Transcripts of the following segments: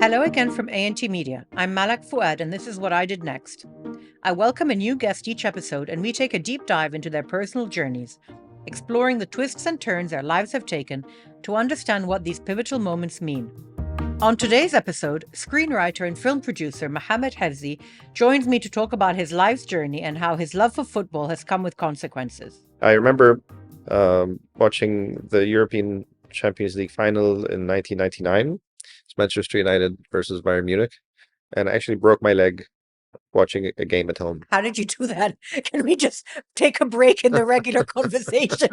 Hello again from A&T Media. I'm Malak Fuad, and this is What I Did Next. I welcome a new guest each episode, and we take a deep dive into their personal journeys, exploring the twists and turns their lives have taken to understand what these pivotal moments mean. On today's episode, screenwriter and film producer Mohamed Hefzy joins me to talk about his life's journey and how his love for football has come with consequences. I remember watching the European Champions League final in 1999. It's Manchester United versus Bayern Munich, and I actually broke my leg watching a game at home. How did you do that? Can we just take a break in the regular conversation?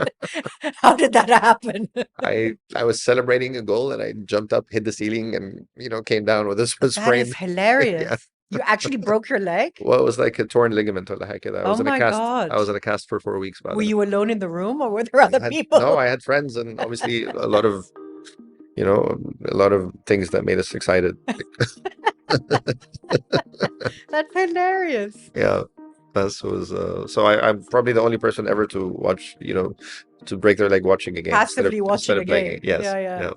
How did that happen? I was celebrating a goal and I jumped up, hit the ceiling, and came down with a That sprain. is hilarious. Yeah. You actually broke your leg? Well, it was like a torn ligament or the heck. I was Oh in a my cast. God. I was in a cast for 4 weeks. Were you alone in the room or were there other people? No, I had friends and obviously a lot of things that made us excited. That's hilarious. Yeah, that was so I'm probably the only person ever to watch, to break their leg watching a game Passively watching instead a of playing game. it. Yes. Yeah.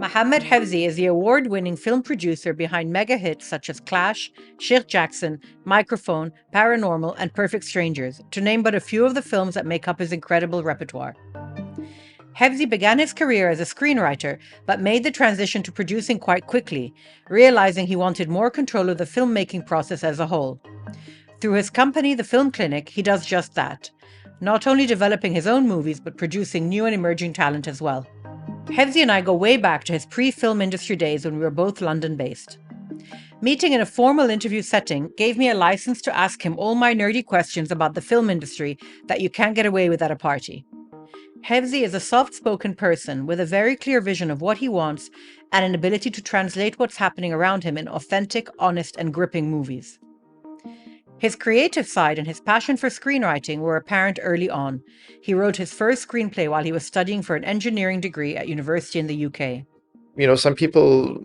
Mohamed Hefzy is the award-winning film producer behind mega hits such as Clash, Sheikh Jackson, Microphone, Paranormal, and Perfect Strangers, to name but a few of the films that make up his incredible repertoire. Hefzy began his career as a screenwriter, but made the transition to producing quite quickly, realizing he wanted more control of the filmmaking process as a whole. Through his company, The Film Clinic, he does just that, not only developing his own movies, but producing new and emerging talent as well. Hefzy and I go way back to his pre-film industry days when we were both London-based. Meeting in a formal interview setting gave me a license to ask him all my nerdy questions about the film industry that you can't get away with at a party. Hefzy is a soft-spoken person with a very clear vision of what he wants and an ability to translate what's happening around him in authentic, honest, and gripping movies. His creative side and his passion for screenwriting were apparent early on. He wrote his first screenplay while he was studying for an engineering degree at university in the UK. Some people,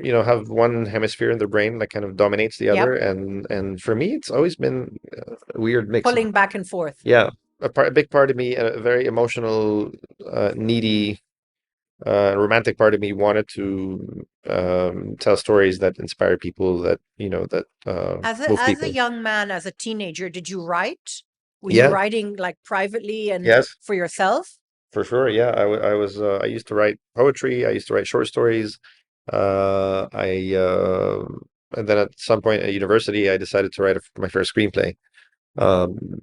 have one hemisphere in their brain that kind of dominates the other, and for me, it's always been a weird mix. Pulling back and forth. Yeah, a big part of me, a very emotional, needy, romantic part of me wanted to tell stories that inspire people, that move As people. a young man, as a teenager, did you write? Were Yeah. you writing like privately and Yes, for yourself? for sure. Yeah, I was. I used to write poetry. I used to write short stories. I and then at some point at university, I decided to write my first screenplay. Um,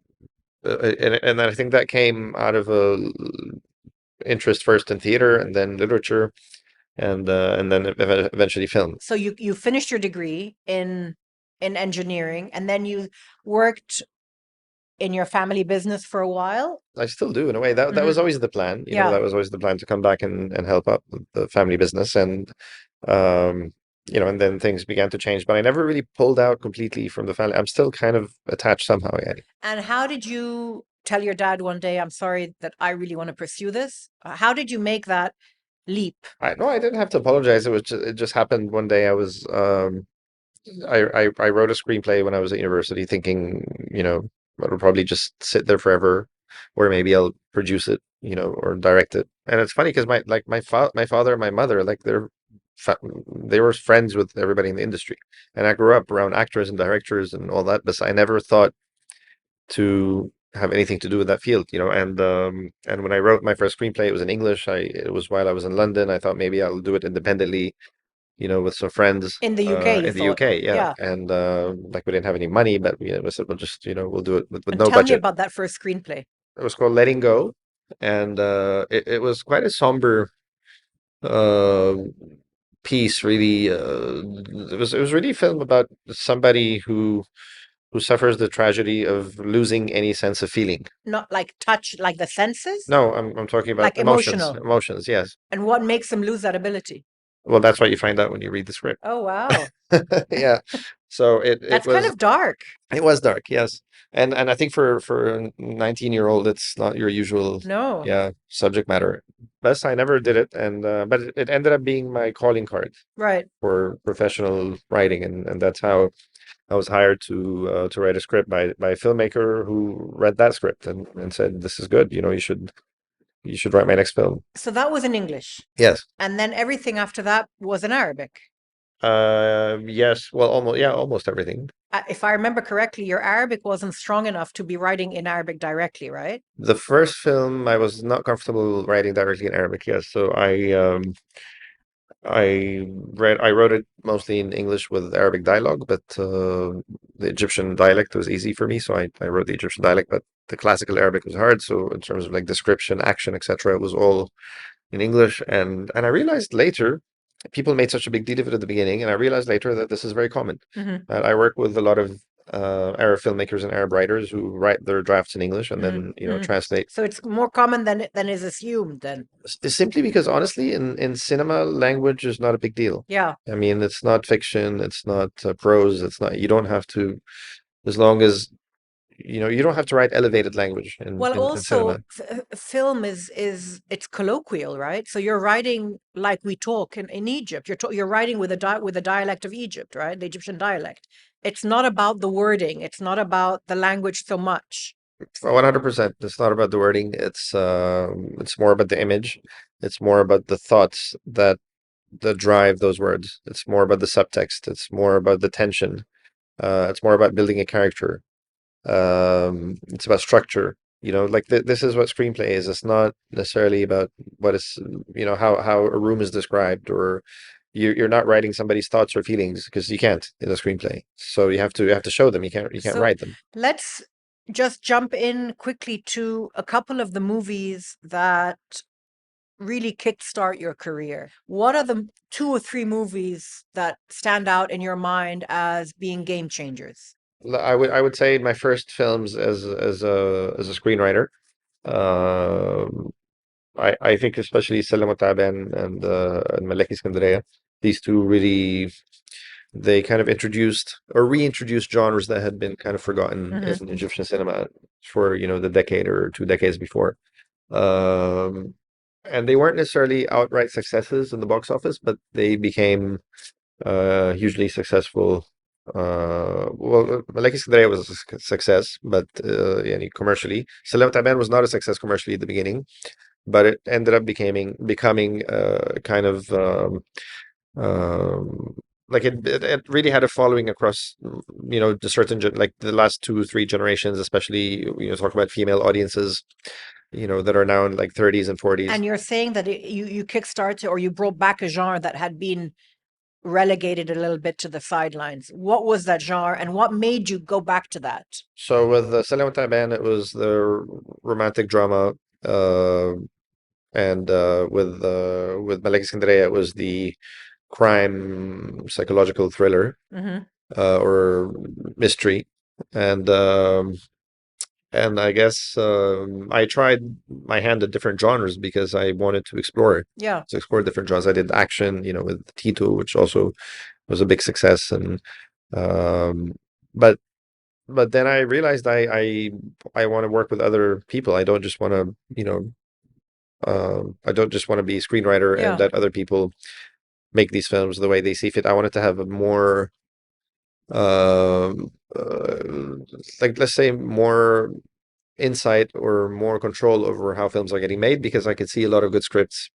and I think that came out of a interest first in theater and then literature, and then eventually film. So you finished your degree in engineering, and then you worked in your family business for a while. I still do in a way. That was always the plan. Yeah. That was always the plan, to come back and help out with the family business, and and then things began to change. But I never really pulled out completely from the family. I'm still kind of attached somehow. Yeah. And how did you tell your dad one day, "I'm sorry that I really want to pursue this"? How did you make that leap? No, I didn't have to apologize. It just happened one day. I wrote a screenplay when I was at university, thinking, it'll probably just sit there forever, or maybe I'll produce it, or direct it. And it's funny because my father and my mother, like they were friends with everybody in the industry, and I grew up around actors and directors and all that, but I never thought to have anything to do with that field, and when I wrote my first screenplay, it was in English. It was while I was in London. I thought maybe I'll do it independently, with some friends In the UK, you in the thought? UK, yeah. Yeah. And like we didn't have any money, but we said, we'll just, we'll do it with And no tell me budget. about that first screenplay. It was called Letting Go, and it was quite a somber uh, piece, really. It was really a film about somebody who suffers the tragedy of losing any sense of feeling. Not like touch, like the senses? No, I'm talking about Like emotions. emotional. Emotions, yes. And what makes them lose that ability? Well, that's what you find out when you read the script. Oh, wow. Yeah. So That's was kind of dark. It was dark, yes. And I think for a 19-year-old, it's not your usual No. subject matter. Best, I never did it, and but it ended up being my calling card Right. for professional writing, and that's how I was hired to write a script by a filmmaker who read that script and said, "This is good. You should you should write my next film. So that was in English. Yes. And then everything after that was in Arabic. Yes. Well, almost, yeah, almost everything. If I remember correctly, your Arabic wasn't strong enough to be writing in Arabic directly, right? The first film, I was not comfortable writing directly in Arabic. Yes, so I wrote it mostly in English with Arabic dialogue, but the Egyptian dialect was easy for me, so I wrote the Egyptian dialect. But the classical Arabic was hard. So in terms of like description, action, etc., it was all in English. And I realized later, people made such a big deal of it at the beginning, and I realized later that this is very common. Hmm. I work with a lot of Arab filmmakers and Arab writers who write their drafts in English and Hmm. then Hmm. translate. So it's more common than is assumed then. Simply because honestly, in cinema, language is not a big deal. Yeah. I mean, it's not fiction, it's not prose, it's not. You don't have to, as long as you don't have to write elevated language Well, in cinema. also, film is it's colloquial, right? So you're writing like we talk in Egypt. You're writing with with a dialect of Egypt, right? The Egyptian dialect. It's not about the wording. It's not about the language so much. 100%. It's not about the wording. It's more about the image. It's more about the thoughts that drive those words. It's more about the subtext. It's more about the tension. It's more about building a character. It's about structure. Like this is what screenplay is. It's not necessarily about what is, how a room is described, or you're not writing somebody's thoughts or feelings because you can't in a screenplay. So you have to show them. You can't So write them. let's just jump in quickly to a couple of the movies that really kickstart your career. What are the two or three movies that stand out in your mind as being game changers? I would say my first films as a screenwriter. Um, I think especially Salam Taban and Malek Iskandariya, these two really, they kind of introduced or reintroduced genres that had been kind of forgotten Hmm. in Egyptian cinema for the decade or 2 decades before. Um, and they weren't necessarily outright successes in the box office, but they became hugely successful. Well, Malek Iskandariya was a success, but commercially, Salam Taban was not a success commercially at the beginning, but it ended up becoming kind of um, like it really had a following across the like the last 2 3 generations, especially talk about female audiences that are now in like 30s and 40s. And you're saying that you kickstarted or you brought back a genre that had been relegated a little bit to the sidelines. What was that genre and what made you go back to that? So with Salam Taban, it was the romantic drama, uh, and with Malek Iskandariya, it was the crime psychological thriller, Hmm. or mystery. And I guess I tried my hand at different genres because I wanted Yeah. to explore different genres. I did action, with Tito, which also was a big success, and um, but then I realized I want to work with other people. I don't just want to, I don't just want to be a screenwriter and Yeah. let other people make these films the way they see fit. I wanted to have a more, um, uh, like let's say more insight or more control over how films are getting made, because I could see a lot of good scripts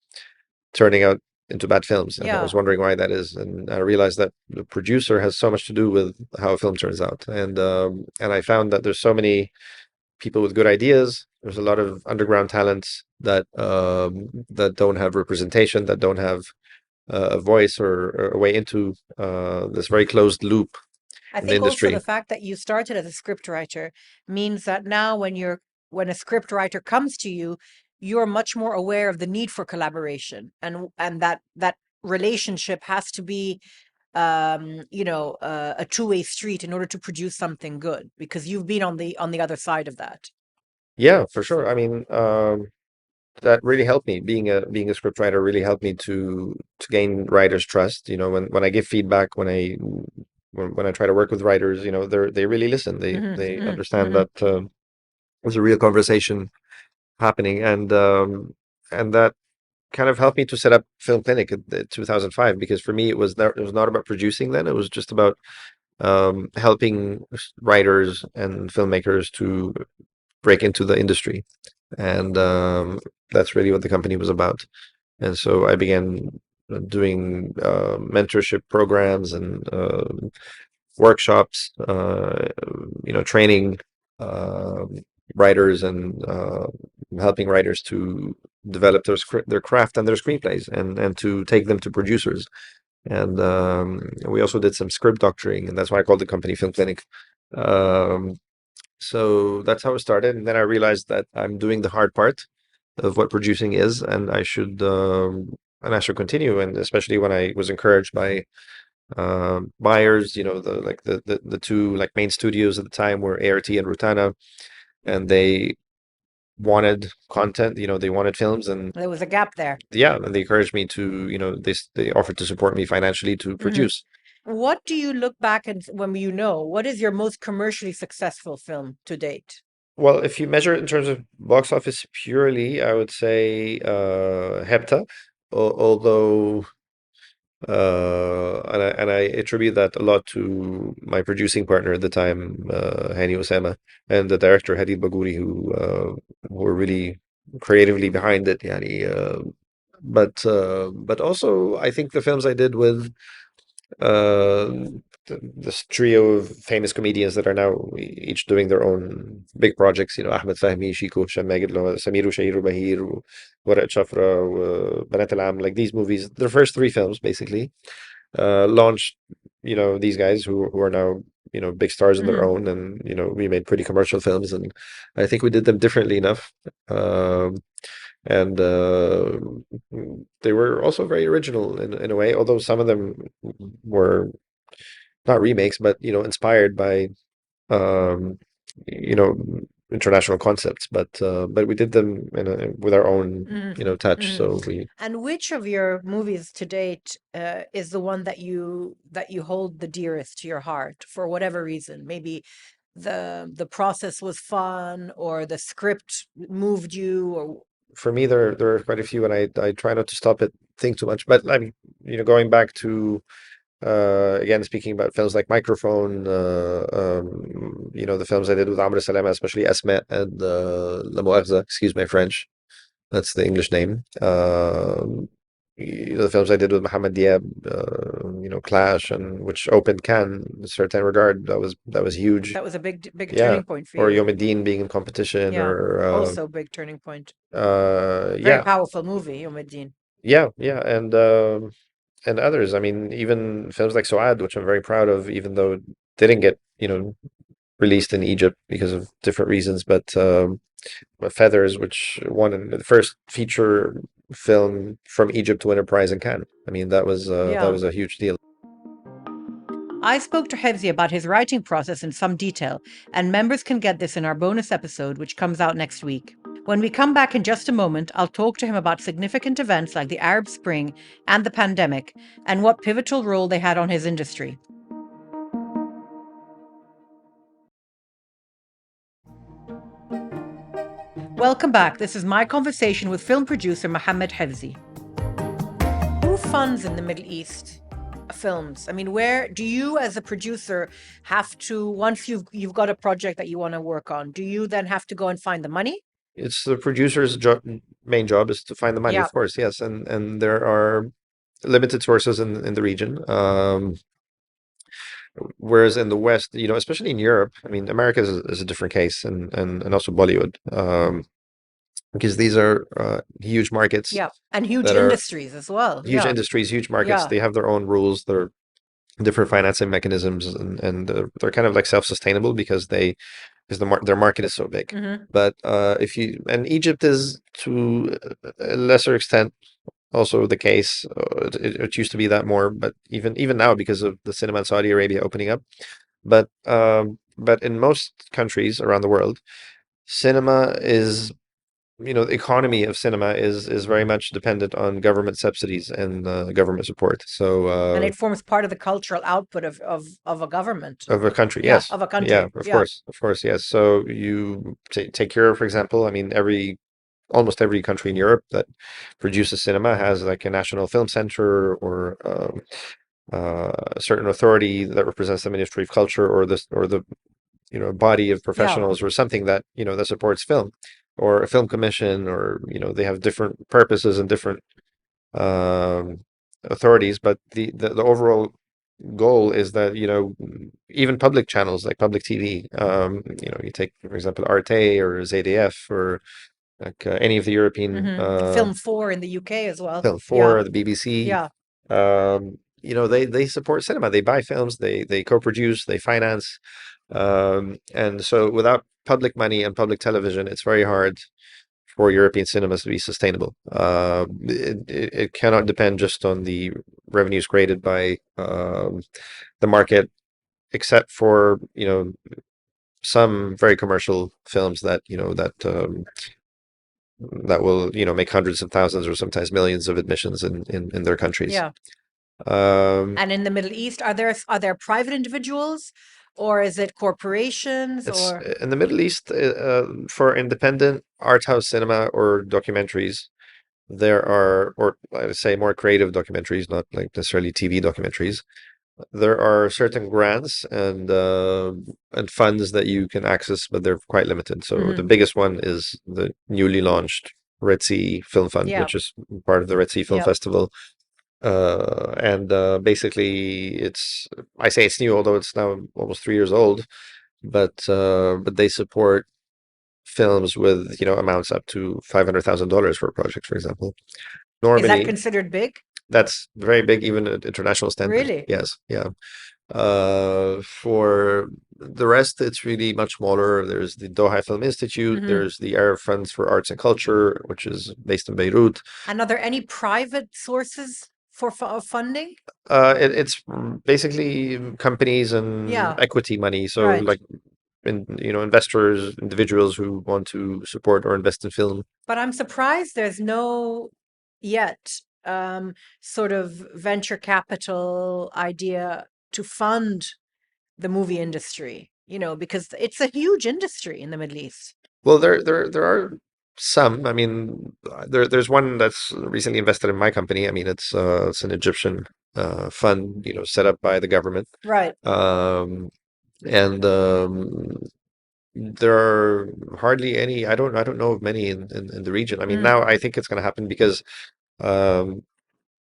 turning out into bad films, and I Yeah. was wondering why that is. And I realized that the producer has so much to do with how a film turns out. And I found that there's so many people with good ideas. There's a lot of underground talents that don't have representation, that don't have a voice or a way into this very closed loop I in the think also the industry. fact that you started as a scriptwriter means that now when a scriptwriter comes to you, you're much more aware of the need for collaboration and that relationship has to be a two-way street in order to produce something good because you've been on the other side of that. Yeah, for sure. I mean, that really helped me. Being a script writer really helped me to gain writers' trust. When I give feedback, when I try to work with writers, they really listen. They Hmm. they Hmm. understand Hmm. that there's a real conversation happening, and that kind of helped me to set up Film Clinic in 2005. Because for me, it was not about producing then. It was just about helping writers and filmmakers to break into the industry. and that's really what the company was about. And so I began doing mentorship programs and workshops, training uh, writers and helping writers to develop their craft and their screenplays and to take them to producers. And we also did some script doctoring, and that's why I called the company Film Clinic. Um, so that's how it started. And then I realized that I'm doing the hard part of what producing is, and I should continue. And especially when I was encouraged by buyers, the two like main studios at the time were ART and Rutana, and they wanted content. They wanted films, and There was a gap there. yeah, and they encouraged me to, they offered to support me financially to Hmm. produce. What do you look back and when you know what is your most commercially successful film to date? Well, if you measure it in terms of box office purely, I would say Hepta, although and I attribute that a lot to my producing partner at the time, Hani Osama, and the director Hadid Bagouri, who were really creatively behind it. Yani, but also I think the films I did with uh, this trio of famous comedians that are now each doing their own big projects. Ahmed Fahmi, Shiko, Hisham Magid, Samiru, Shahiru, Bahir, Warat Shafra, Banat Al-Am, like these movies, their first three films basically launched, these guys who are now, big stars in their Hmm. own, and we made pretty commercial films, and I think we did them differently enough. And they were also very original in a way, although some of them were not remakes, but inspired by um, you know, international concepts. But we did them with our own, Hmm. touch. Hmm. So we And which of your movies to date is the one that you hold the dearest to your heart for whatever reason? Maybe the process was fun, or the script moved you, or For me, there are quite a few, and I try not to stop it think too much. But I mean, going back to again speaking about films like Microphone, the films I did with Amr Salama, especially Esme and La Muerza, excuse my French, that's the English name. The films I did with Mohammed Diab, Clash, and which opened Cannes in a certain regard. That was huge. that was a big Yeah, turning point for or you? Yomedin being in competition, Yeah, or also big turning point. Very yeah, powerful movie, Umayyad. yeah, and others. I mean, even films like Soad, which I'm very proud of, even though it didn't get released in Egypt because of different reasons, but Feathers, which won the first feature film from Egypt to win a prize in Cannes. I mean, that Yeah. was a huge deal. I spoke to Hefzy about his writing process in some detail, and members can get this in our bonus episode, which comes out next week. When we come back in just a moment, I'll talk to him about significant events like the Arab Spring and the pandemic, and what pivotal role they had on his industry. Welcome back. This is my conversation with film producer Mohamed Hefzy. Who funds in the Middle East films? I mean, where do you, as a producer, have to, once you've got a project that you want to work on, do you then have to go and find the money? It's the producer's main job is to find the money, Yeah. of course, yes, and there are limited sources in the region. Whereas in the West, especially in Europe, I mean, America is a different case, and also Bollywood, because these are huge markets Yeah. And huge that are industries as well. huge Yeah. industries, huge markets. Yeah. They have their own rules, their different financing mechanisms, and they're kind of like self-sustainable because their market is so big. Hmm. But if you and Egypt is to a lesser extent also the case. It used to be that more, but even now because of the cinema in Saudi Arabia opening up. But in most countries around the world, cinema is the economy of cinema is very much dependent on government subsidies and government support. So And it forms part of the cultural output of a government. of a country, Yeah. yes, Of a yeah, country. Yeah. of course, yes. So you take Europe, for example. I mean, almost every country in Europe that produces cinema has like a national film center or a certain authority that represents the Ministry of Culture or the body of Yeah. professionals or something that that supports film. or a film commission, or they have different purposes and different um, authorities, but the overall goal is that even public channels like public TV, you take for example Arte or ZDF or like any of the European Film 4 in the UK as well. Film Yeah. 4, the BBC, Yeah. they support cinema. They buy films, they co-produce, they finance, and so without public money and public television, it's very hard for European cinemas to be sustainable. It cannot depend just on the revenues created by the market, except for some very commercial films that that will make hundreds of thousands or sometimes millions of admissions in their countries. Yeah. Um, And in the Middle East, are there private individuals, or is it corporations, it's or in the Middle East for independent art house cinema or documentaries. There are, or I would say more creative documentaries, not like necessarily TV documentaries. There are certain grants and funds that you can access, but they're quite limited. So the Mhm. biggest one is the newly launched Red Sea Film Fund, Yeah. which is part of the Red Sea Film Yeah. Festival. And basically, I say it's new, although it's now almost 3 years old. But they support films with amounts up to $500,000 for a project, for example. Is that Normally, considered big? that's very big, even at international standards. Really? Yes, yeah. For the rest, it's really much smaller. There's the Doha Film Institute. Hmm. There's the Arab Funds for Arts and Culture, which is based in Beirut. And are there any private sources for of funding? It's basically companies and Yeah, equity money. So right. like investors, individuals who want to support or invest in film. But I'm surprised there's no yet sort of venture capital idea to fund the movie industry, because it's a huge industry in the Middle East. Well, there are some. I mean, there's one that's recently invested in my company. I mean, it's an Egyptian fund, set up by the government. Right. Um, and there are hardly any. I don't know of many in the region. I mean, Mm, now I think it's going to happen um,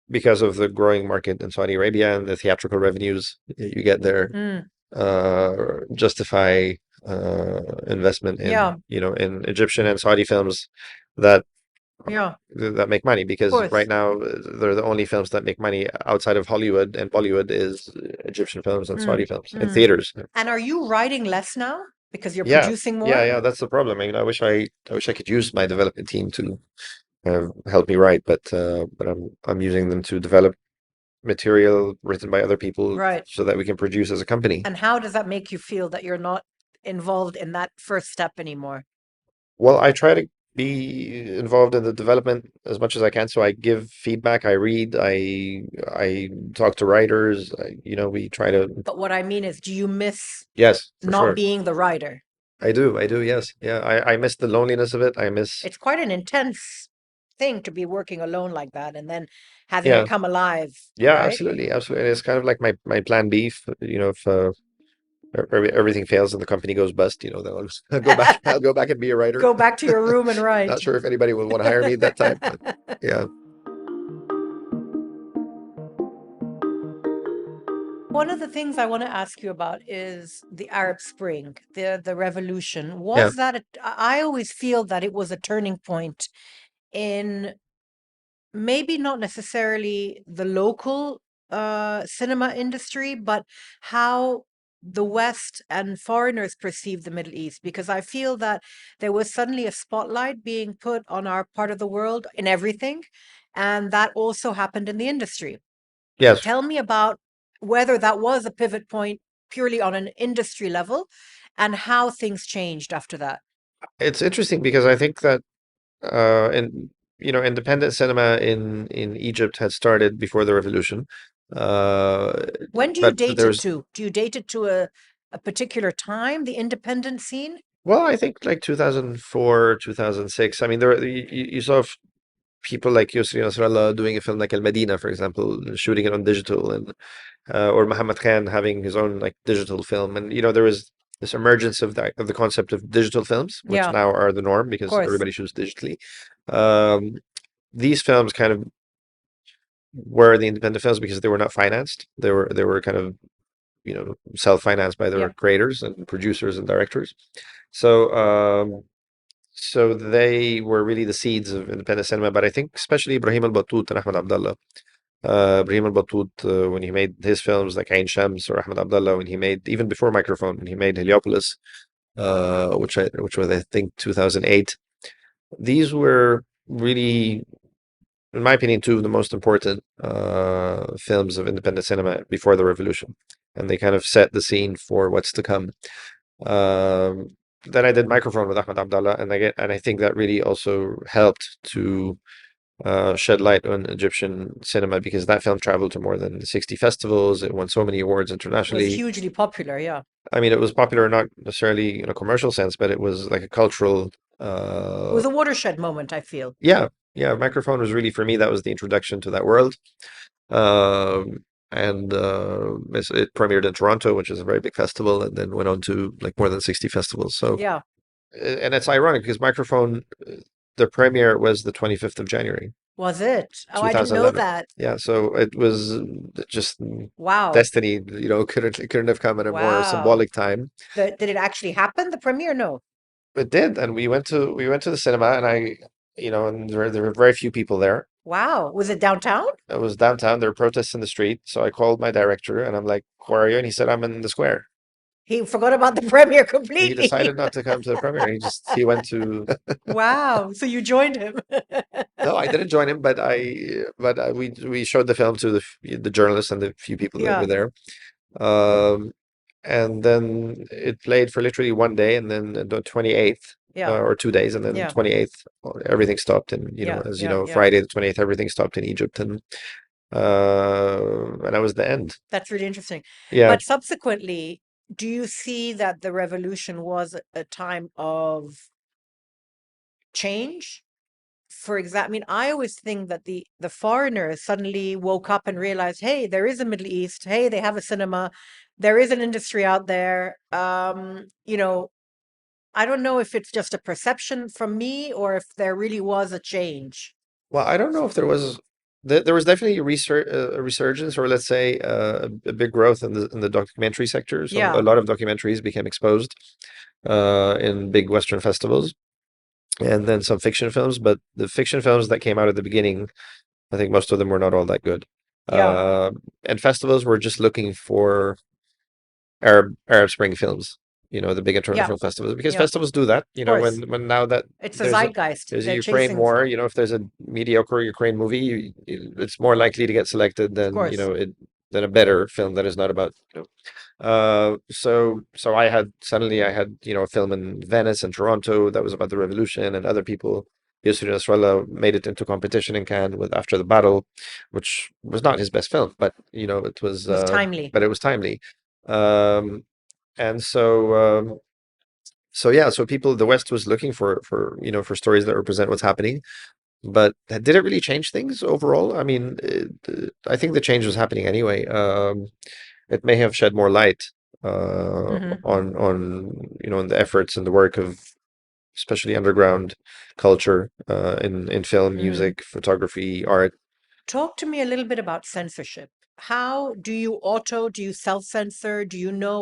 because of the growing market in Saudi Arabia and the theatrical revenues you get there mm, justify investment yeah, in Egyptian and Saudi films that yeah, that make money, of because right course. now they're the only films that make money outside of Hollywood, and Bollywood is Egyptian films and Saudi Mm, films in mm. theaters. And are you writing less now because you're Yeah, producing yeah, more? yeah. That's the problem. I mean, I wish I could use my development team to help me write, but I'm using them to develop material written by other people Right. so that we can produce as a company. And how does that make you feel that you're not involved in that first step anymore? Well, I try to be involved in the development as much as I can. So I give feedback, I read, I talk to writers. We try to. But what I mean is, do you miss Yes, for not sure. being the writer? I do. Yes, yeah. I miss the loneliness of it. I miss. It's quite an intense thing to be working alone like that and then having it Yeah, come alive, yeah. right? Absolutely, absolutely. It's kind of like my plan B. If everything fails and the company goes bust, then I'll go back. I'll go back and be a writer. Go back to your room and write. Not sure if anybody will want to hire me at that time, but yeah, One of the things I want to ask you about is the Arab Spring, the revolution. yeah. Was that I always feel that it was a turning point in maybe not necessarily the local cinema industry, but how the West and foreigners perceive the Middle East, because I feel that there was suddenly a spotlight being put on our part of the world in everything. And that also happened in the industry. Yes. Tell me about whether that was a pivot point purely on an industry level and how things changed after that. It's interesting because I think that and independent cinema in Egypt had started before the revolution. Uh, When do you but date there it was, to? Do you date it to a particular time, the independent scene? well, I think like 2004, 2006. I mean, you saw people like Yusri Nasrallah doing a film like Al Medina, for example, shooting it on digital, and or Mohammed Khan having his own like digital film, and there was this emergence of the concept of digital films, which Yeah, of now are the norm because course. everybody shoots digitally. Um, these films kind of were the independent films because they were not financed. They were kind of self-financed by their Yeah. creators and producers and directors. So so they were really the seeds of independent cinema. But I think especially Ibrahim al-Batut and Ahmed Abdallah. Ibrahim al-Batut, when he made his films like Ain Shams, or Ahmed Abdallah when he made, even before Microphone, when he made Heliopolis, which was I think 2008. These were really, in my opinion, two of the most important films of independent cinema before the revolution, and they kind of set the scene for what's to come. Um, then I did Microphone with Ahmed Abdallah, and I think that really also helped to shed light on Egyptian cinema because that film traveled to more than 60 festivals. It won so many awards It was internationally. hugely popular. Yeah. I mean, it was popular not necessarily in a commercial sense, but it was like a cultural. It was a watershed moment, I feel. Yeah, yeah. Microphone was really, for me, that was the introduction to that world. And it premiered in Toronto, which is a very big festival, and then went on to like more than 60 festivals. So, Yeah. and it's ironic because Microphone, the premiere was the 25th of January, Was it? Oh, I didn't know 2011. that. Yeah, so it was just Wow. destiny, couldn't have come at a more Wow. symbolic time. Did it actually happen? The premiere? No. It did, and we went to the cinema, and and there were very few people there. Wow. Was it downtown? It was downtown. There were protests in the street, so I called my director, and I'm like, "Where are you?" And he said, "I'm in the square." He forgot about the premiere He completely. decided not to come to the premiere. He went to. Wow. So you joined him. No, I didn't join him, but we showed the film to the journalists and the few people that were Yeah. there. Um, and then it played for literally one day, and then the 28th, Yeah. or 2 days, and then Yeah. 28th, everything stopped. And Yeah. as you Yeah. know, Yeah. Friday the 28th, everything stopped in Egypt, and that was the end. That's really interesting. Yeah. But subsequently, do you see that the revolution was a time of change? For example, I mean, I always think that the foreigners suddenly woke up and realized, hey, there is a Middle East. Hey, they have a cinema. There is an industry out there. I don't know if it's just a perception from me or if there really was a change. Well, I don't know if there was definitely a resurgence, or let's say a big growth in the documentary sector. So a Yeah, lot of documentaries became exposed in big Western festivals, and then some fiction films. But the fiction films that came out at the beginning, I think most of them were not all that good. yeah, Uh, and festivals were just looking for Arab Spring films, the big international yeah, film festivals, because yeah, festivals do that. of course. When now that It's a there's a zeitgeist. there's a They're Ukraine chasing, war, if there's a mediocre Ukraine movie, it's more likely to get selected of than course. than a better film that is not about. So I had a film in Venice and Toronto that was about the revolution, and other people. Yusri Nasrallah made it into competition in Cannes with After the Battle, which was not his best film, but it was It was timely. but it was timely. Um, and so yeah, so the West was looking for stories that represent what's happening, but did it really change things overall? I mean, I think the change was happening anyway. It may have shed more light Hmm. on the efforts and the work of especially underground culture in film, Hmm. music, photography, art. Talk to me a little bit about censorship. How do you self-censor? Do you know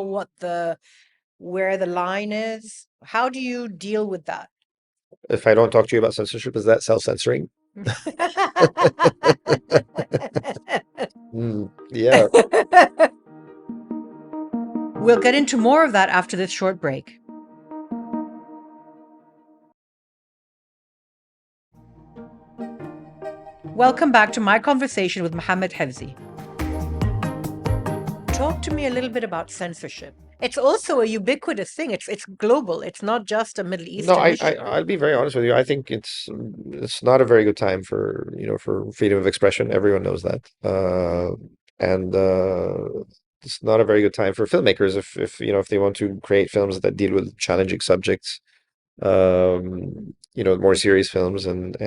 where the line is? How do you deal with that? If I don't talk to you about censorship, is that self-censoring? Yeah. We'll get into more of that after this short break. Welcome back to my conversation with Mohammed Hefzy. Talk to me a little bit about censorship. It's also a ubiquitous thing. It's global. It's not just a Middle No, Eastern issue. I'll be very honest with you. I think it's not a very good time for freedom of expression. Everyone knows that. And it's not a very good time for filmmakers if they want to create films that deal with challenging subjects, more serious films, and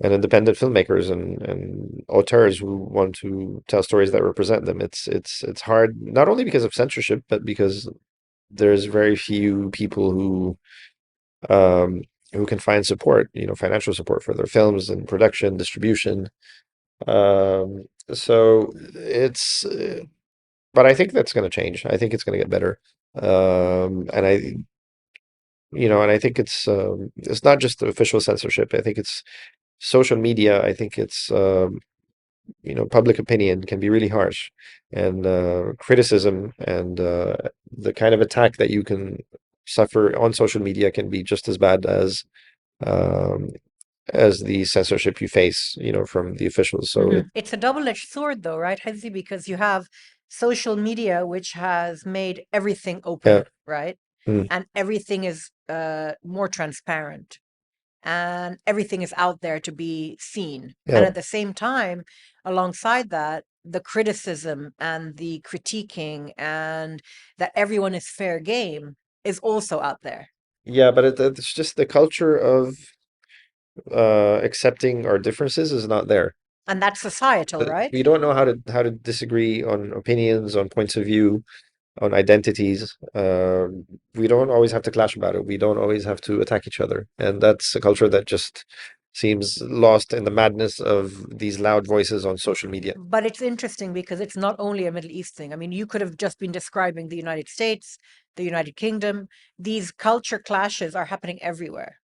independent filmmakers and auteurs who want to tell stories that represent them. It's hard not only because of censorship, but because there's very few people um, who can find support, financial support for their films and production, distribution. So it's, but I think that's going to change. I think it's going to get better. And I think it's not just the official censorship. I think it's social media. I think it's, public opinion can be really harsh, and criticism and the kind of attack that you can suffer on social media can be just as bad um, as the censorship you face, from the officials. So It's a double-edged sword, though, right, Hezi? Because you have social media, which has made everything yeah, open, right? mm, And everything is more transparent, and everything is out there to be seen. And yeah, at the same time, alongside that, the criticism and the critiquing and that everyone is fair game is also out there. yeah. But it's just the culture of accepting our differences is not there. And that's societal, right? We don't know how to disagree on opinions, on points of view, on identities. We don't always have to clash about it. We don't always have to attack each other. And that's a culture that just seems lost in the madness of these loud voices on social media. But it's interesting because it's not only a Middle East thing. I mean, you could have just been describing the United States, the United Kingdom. These culture clashes are happening everywhere.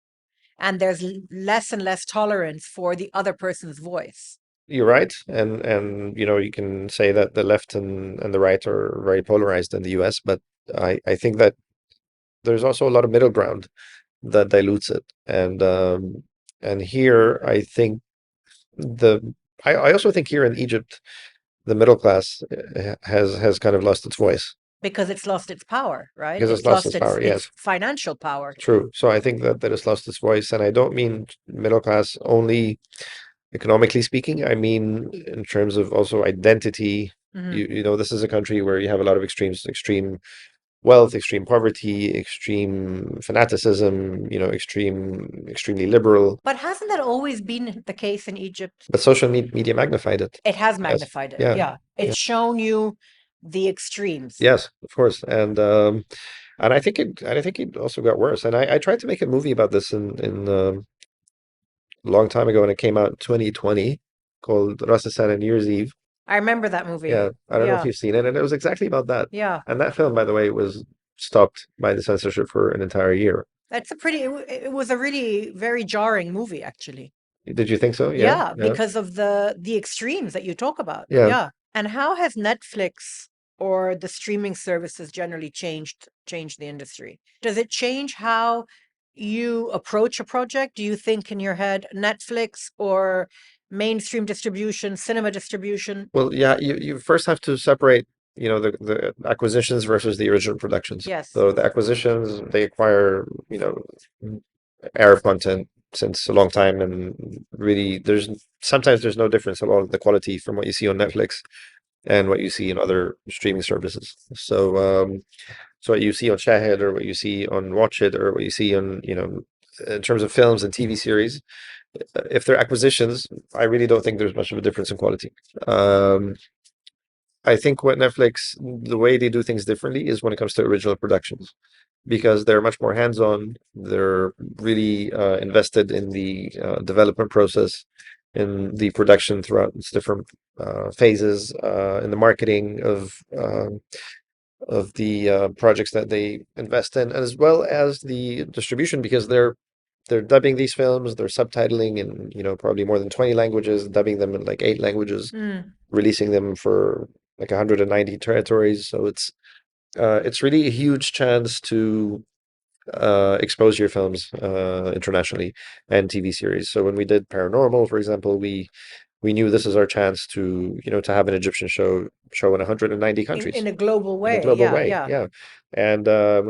And there's less and less tolerance for the other person's voice. You're right. And you can say that the left and the right are very polarized in the US, but I think that there's also a lot of middle ground that dilutes it. And here I think the I also think here in Egypt the middle class has kind of lost its voice Because it's lost its power, right? because it's It's lost lost its its power. Yes, financial power. true. So I think that it's lost its voice, and I don't mean middle class only economically speaking. I mean in terms of also identity. Hmm. This is a country where you have a lot of extreme wealth, extreme poverty, extreme fanaticism. Extremely liberal. But hasn't that always been the case in Egypt? But social media magnified it. It has Yes. magnified it. Yeah. Yeah. Yeah. It's shown you the extremes. Yes, of course. And I think it also got worse. And I tried to make a movie about this in a long time ago, and it came out in 2020 called Ras and New Year's Eve. I remember that movie. Yeah, I don't know if Yeah. you've seen it, and it was exactly about that. Yeah. And that film, by the way, was stopped by the censorship for an entire year. That's a pretty, it was a really very jarring movie, actually. Did you think so? Yeah, Yeah, yeah, because of the extremes that you talk about. yeah. Yeah. And how has Netflix or the streaming services generally changed the industry? Does it change how you approach a project? Do you think in your head Netflix or mainstream distribution, cinema distribution? Well, yeah, you first have to separate, the acquisitions versus the original productions. Yes. So the acquisitions, they acquire, Arab content since a long time, and really, there's no difference at all in the quality from what you see on Netflix and what you see in other streaming services. So what you see on Shahid or what you see on Watch It or what you see on, in terms of films and TV series, if they're acquisitions, I really don't think there's much of a difference in quality. Um, I think what Netflix, the way they do things differently is when it comes to original productions, because they're much more hands-on. They're really invested in the development process, in the production throughout its different phases, in the marketing of the projects that they invest in, as well as the distribution, because they're dubbing these films, they're subtitling in, probably more than 20 languages, dubbing them in like 8 languages, Mm. releasing them for like 190 territories. So it's really a huge chance to expose your films internationally and TV series. So when we did Paranormal, for example, we knew this is our chance to have an Egyptian show in 190 In countries a global in a way. global Yeah, way. yeah. Yeah. And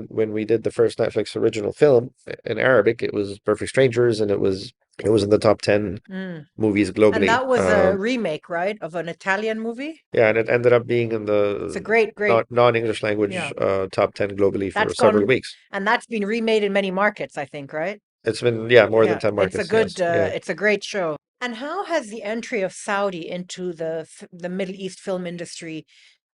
when we did the first Netflix original film in Arabic, it was Perfect Strangers, and it was in the top 10 Mm. movies And globally. that was a remake, right, of an Italian movie? Yeah, and it ended up being in It's a the great, great, non-English language yeah. top 10 globally for That's several gone, weeks. and that's been remade in many markets, I think, right? It's been, yeah, more than Yeah, 10 markets. Yes. Yeah. it's a great show. And how has the entry of Saudi into the Middle East film industry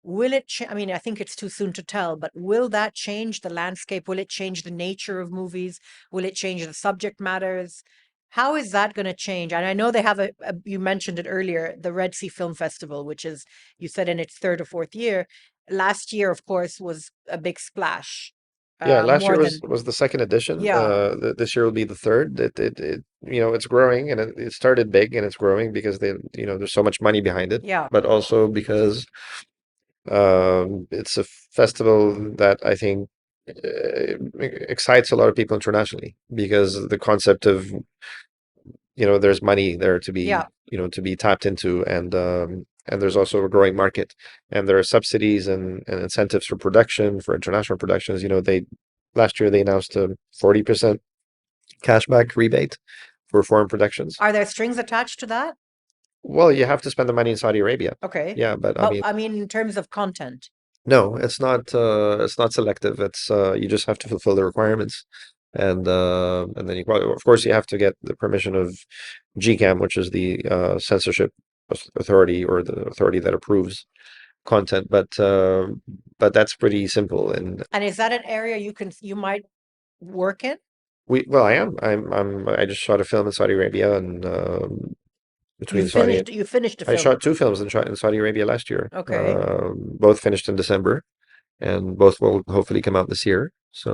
will it I mean, I think it's too soon to tell, but will that change the landscape? Will it change the nature of movies? Will it change the subject matters? How is that going to change? And I know they have you mentioned it earlier, the Red Sea Film Festival, which is, you said, in its third or fourth year. Last year, of course, was a big splash. Yeah, last year More was than, was the second edition. yeah, This year will be the third. It's growing, and it started big, and it's growing because there's so much money behind it, yeah. but also because it's a festival that I think excites a lot of people internationally because the concept of there's money there to be Yeah. tapped into, and there's also a growing market, and there are subsidies and incentives for production for international productions. They last year they announced a 40% cashback rebate for foreign productions. Are there strings attached to that? Well, you have to spend the money in Saudi Arabia. Okay. Yeah, but I But mean, I mean, in terms of content. no, it's not selective. It's you just have to fulfill the requirements. And then well, of course you have to get the permission of GCAM, which is the censorship authority, or the authority that approves content. But that's pretty simple. And And is that an area you might work in? well, I just shot a film in Saudi Arabia, and between Saudi. You finished the I film. shot two films in Saudi Arabia last year. Okay. Both finished in December, and both will hopefully come out this year. So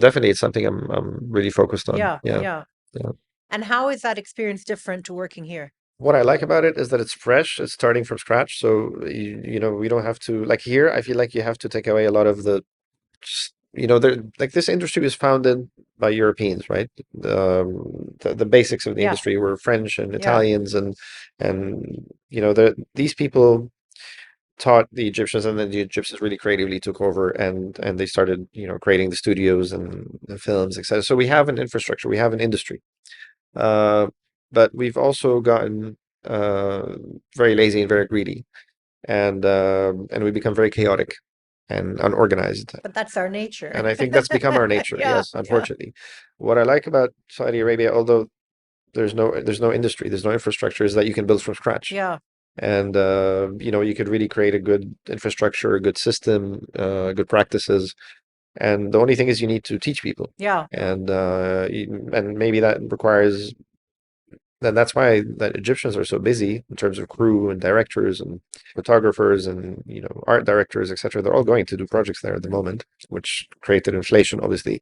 definitely it's something I'm really focused on. Yeah, Yeah. yeah. Yeah. And how is that experience different to working here? What I like about it is that it's fresh, it's starting from scratch. So we don't have to, like, here, I feel like you have to take away a lot of the just, like, this industry was founded by Europeans, right? The basics of the Yeah, industry were French and yeah, Italians, and these people taught the Egyptians, and then the Egyptians really creatively took over, and they started, creating the studios and the films, etc. So we have an infrastructure, we have an industry, uh, but we've also gotten very lazy and very greedy, and we become very chaotic and unorganized. but that's our nature. And I think that's become our nature. Yeah, Yes, yeah, unfortunately. What I like about Saudi Arabia, although there's no industry, there's no infrastructure, is that you can build from scratch. yeah, And you could really create a good infrastructure, a good system, good practices. And the only thing is you need to teach people. yeah, And maybe that requires then that's why that Egyptians are so busy in terms of crew and directors and photographers and art directors, etc. They're all going to do projects there at the moment, which created inflation, obviously.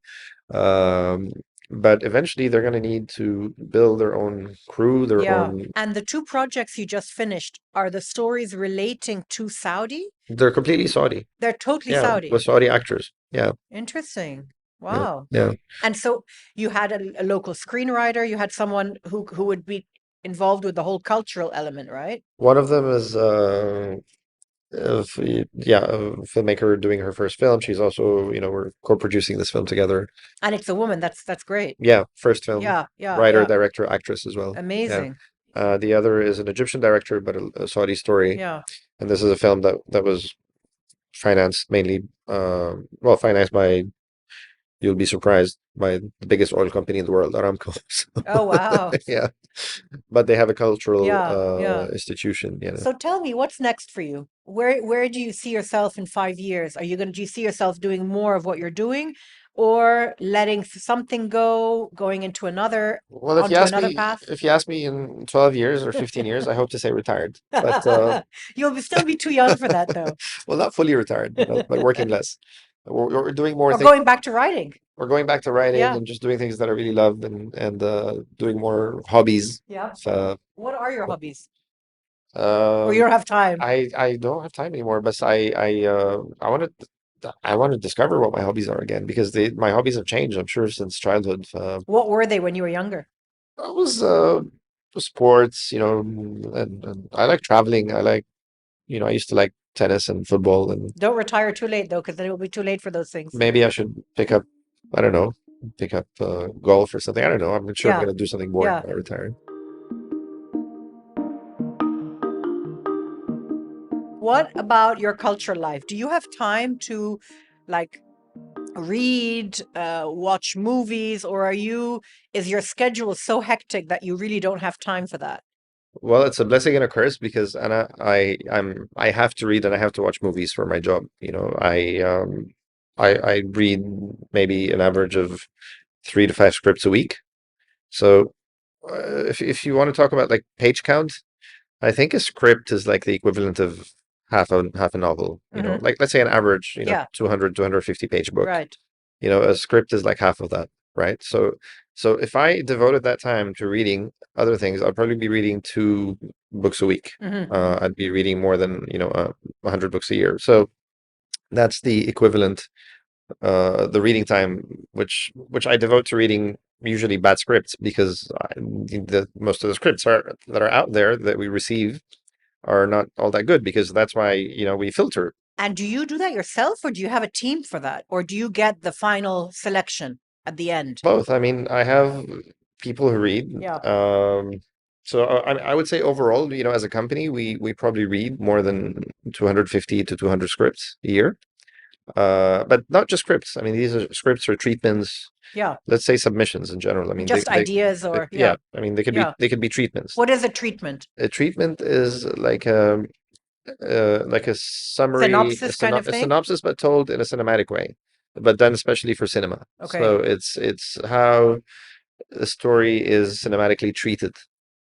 Um, but eventually, they're going to need to build their own crew, their yeah. own. And the two projects you just finished, are the stories relating to Saudi? They're completely Saudi. They're totally Yeah, Saudi. with Saudi actors. Yeah, Interesting. yeah, Wow. yeah. And so you had a local screenwriter, you had someone who would be involved with the whole cultural element, right? One of them is a filmmaker doing her first film. She's also, we're co-producing this film together. And it's a woman. That's great. Yeah, first film, Yeah, yeah, writer, yeah. director, actress as well. Yeah. Amazing. The other is an Egyptian director, but a Saudi story. Yeah. And this is a film that was financed mainly, well, financed by, you'll be surprised, by the biggest oil company in the world, Aramco. Oh, wow. Yeah, but they have a cultural Yeah, yeah. institution. So tell me, what's next for you? Where do you see yourself in 5 years? Do you see yourself doing more of what you're doing, or letting something go, going into Well, onto another path? if you ask me in 12 years or 15 years, I hope to say retired. But Still be too young for that, though. well, not fully retired, but working less. We're doing more Or things. going back to writing. We're going back to writing Yeah, and just doing things that I really love, and doing more hobbies. yeah. So, What are your hobbies? Or you um, don't have time? I don't have time anymore, but I want to discover what my hobbies are again, because my hobbies have changed, I'm sure, since childhood. What were they when you were younger? I was sports, and I like traveling. I used to like tennis and football, and Don't retire too late, though, because then it will be too late for those things. maybe I should pick up, I don't know, pick up golf or something. I don't know. I'm sure I'm Yeah, gonna do something boring yeah. when I retire. What about your cultural life? Do you have time to, like, read, watch movies, or is your schedule so hectic that you really don't have time for that? Well, it's a blessing and a curse because Anna, I have to read and I have to watch movies for my job. I read maybe an average of 3 to 5 scripts a week. So if you want to talk about like page count, I think a script is like the equivalent of half a novel. Hmm. Like let's say an average, Yeah, 200 250 page book. right. A script is like half of that, right? So if I devoted that time to reading other things, I'd probably be reading 2 books a week. Hmm. I'd be reading more than 100 books a year. So that's the equivalent, the reading time, which I devote to reading usually bad scripts because most of the scripts that are out there that we receive are not all that good because that's why we filter. And do you do that yourself, or do you have a team for that? Or do you get the final selection at the end? Both. I mean, I have people who read. Yeah. So I would say overall, as a company, we probably read more than 250 to 200 scripts a year. But not just scripts. I mean, these are scripts or treatments. Yeah. Let's say submissions in general. I mean, Just ideas, or yeah. yeah. I mean, they could be Yeah. they could be treatments. What is a treatment? A treatment is like a summary, Synopsis kind of a thing? synopsis, but told in a cinematic way, but done especially for cinema. Okay. So it's how the story is cinematically treated,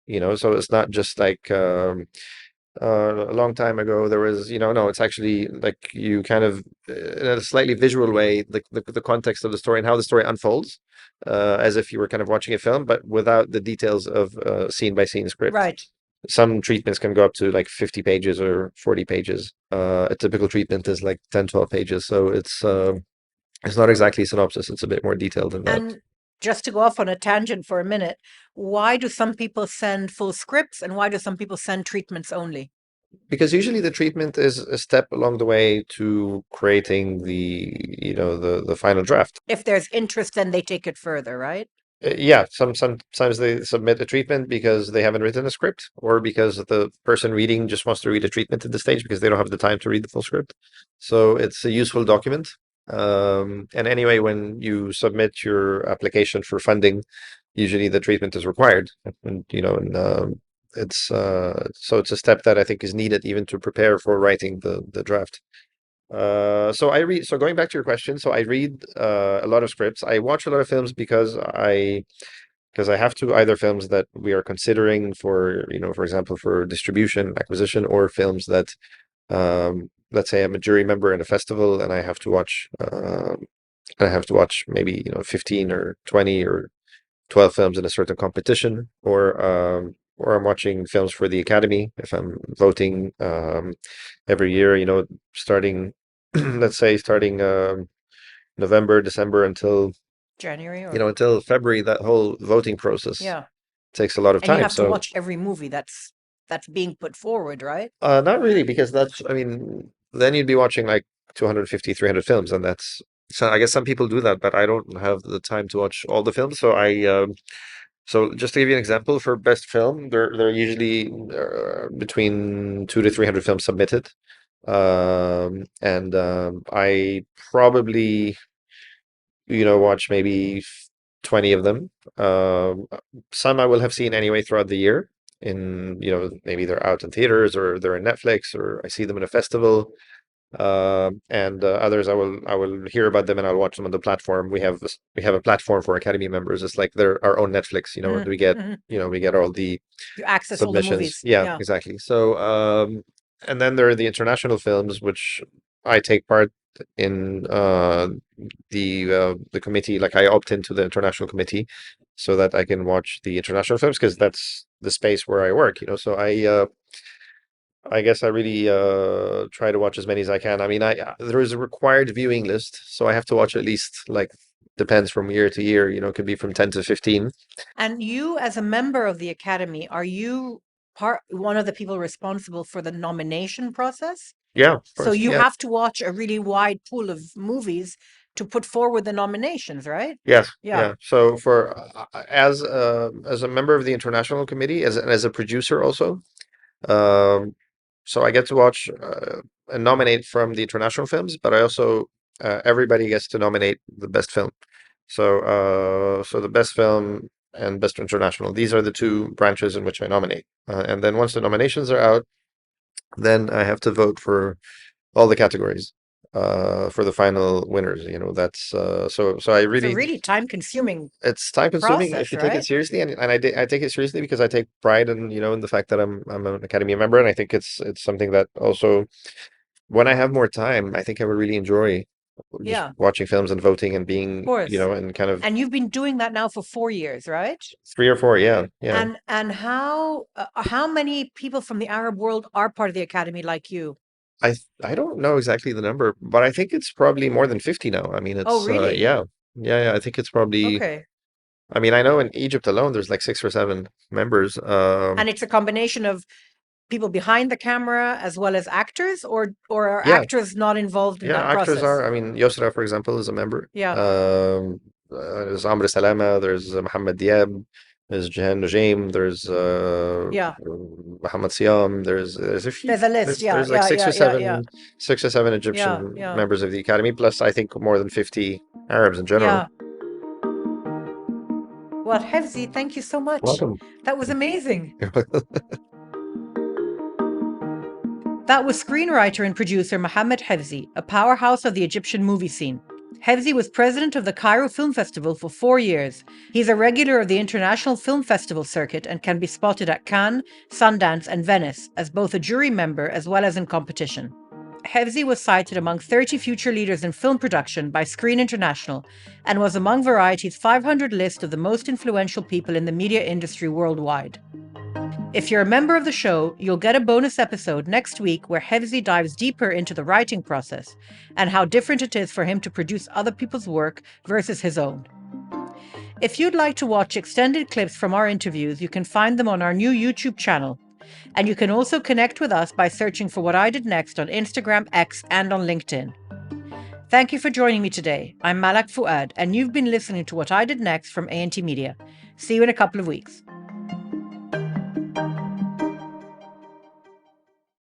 so it's not just like a long time ago there was, no, it's actually like you kind of in a slightly visual way the context of the story and how the story unfolds, as if you were kind of watching a film, but without the details of scene by scene script. Right. Some treatments can go up to like 50 pages or 40 pages. A typical treatment is like 10, 12 pages. So it's not exactly a synopsis. It's a bit more detailed than that. And just to go off on a tangent for a minute, why do some people send full scripts and why do some people send treatments only? Because usually the treatment is a step along the way to creating the final draft. If there's interest, then they take it further, right? Yeah, sometimes they submit a treatment because they haven't written a script, or because the person reading just wants to read a treatment at this stage because they don't have the time to read the full script. So it's a useful document. And anyway, when you submit your application for funding, usually the treatment is required, and it's so it's a step that I think is needed even to prepare for writing the draft. So I read. So going back to your question, so I read a lot of scripts. I watch a lot of films because I have to, either films that we are considering for, for example, for distribution, acquisition, or films that, let's say I'm a jury member in a festival and I have to watch maybe, 15 or 20 or 12 films in a certain competition, or I'm watching films for the Academy if I'm voting every year, starting, let's say starting November, December until January or until February. That whole voting process yeah. takes a lot of And you time. have to So watch every movie that's being put forward, right? not really, because I mean, then you'd be watching like 250, 300 films, and so I guess some people do that, but I don't have the time to watch all the films. So just to give you an example, for best film, there are usually between 200 to 300 films submitted. And I probably, watch maybe 20 of them. Some I will have seen anyway throughout the year. Maybe they're out in theaters or they're in Netflix or I see them in a festival. And others I will hear about them and I'll watch them on the platform. We have a platform for Academy members. It's like they're our own Netflix. Hmm. Hmm. We get all the You access all the submissions. movies. Yeah, Yeah. exactly. So, and then there are the international films, which I take part in the committee. Like I opt into the international committee so that I can watch the international films because that's the space where I work. So I guess I really try to watch as many as I can. I mean, there is a required viewing list, so I have to watch at least, like, depends from year to year. It could be from 10 to 15. And you, as a member of the Academy, are you one of the people responsible for the nomination process? Yeah, of So course. you Yeah. have to watch a really wide pool of movies to put forward the nominations, right? Yes. Yeah. Yeah. So as a member of the international committee, as a producer also, um, so I get to watch and nominate from the international films, but I also everybody gets to nominate the best film. So the best film and Best International. These are the two branches in which I nominate. And then once the nominations are out, then I have to vote for all the categories for the final winners. That's so I It's a really really time-consuming it's time consuming if process, you take it right? seriously, and I take it seriously because I take pride in the fact that I'm an Academy member, and I think it's something that also when I have more time, I think I would really enjoy just Yeah, of watching films and voting and being, course. and kind of And you've been doing that now for 4 years, right? 3 or 4, yeah, yeah. And how many people from the Arab world are part of the academy like you? I don't know exactly the number, but I think it's probably more than 50 now. I mean, Oh, it's really? yeah, yeah, yeah. I think it's probably. Okay. I mean, I know in Egypt alone, there's like 6 or 7 members. And it's a combination of people behind the camera as well as actors, or are Yeah, actors not involved in yeah. that Actors process? are. I mean, Yosra, for example, is a member. Yeah, There's Amr Salama. There's Mohammed Diab. There's Jahan Nujaim. There's yeah. Mohammed Siam. There's a few. There's a list. Yeah, There's like yeah, six yeah, or yeah, yeah, seven, 6 or 7 yeah, Egyptian yeah, members of the academy. Plus, I think more than 50 Arabs in general. yeah. Well, Hefzi, thank you so much. Welcome. That was amazing. That was screenwriter and producer Mohamed Hefzy, a powerhouse of the Egyptian movie scene. Hefzy was president of the Cairo Film Festival for 4 years. He's a regular of the International Film Festival circuit and can be spotted at Cannes, Sundance, and Venice as both a jury member as well as in competition. Hefzy was cited among 30 future leaders in film production by Screen International and was among Variety's 500 list of the most influential people in the media industry worldwide. If you're a member of the show, you'll get a bonus episode next week where Hefzy dives deeper into the writing process and how different it is for him to produce other people's work versus his own. If you'd like to watch extended clips from our interviews, you can find them on our new YouTube channel. And you can also connect with us by searching for What I Did Next on Instagram, X, and on LinkedIn. Thank you for joining me today. I'm Malak Fuad, and you've been listening to What I Did Next from A&T Media. See you in a couple of weeks.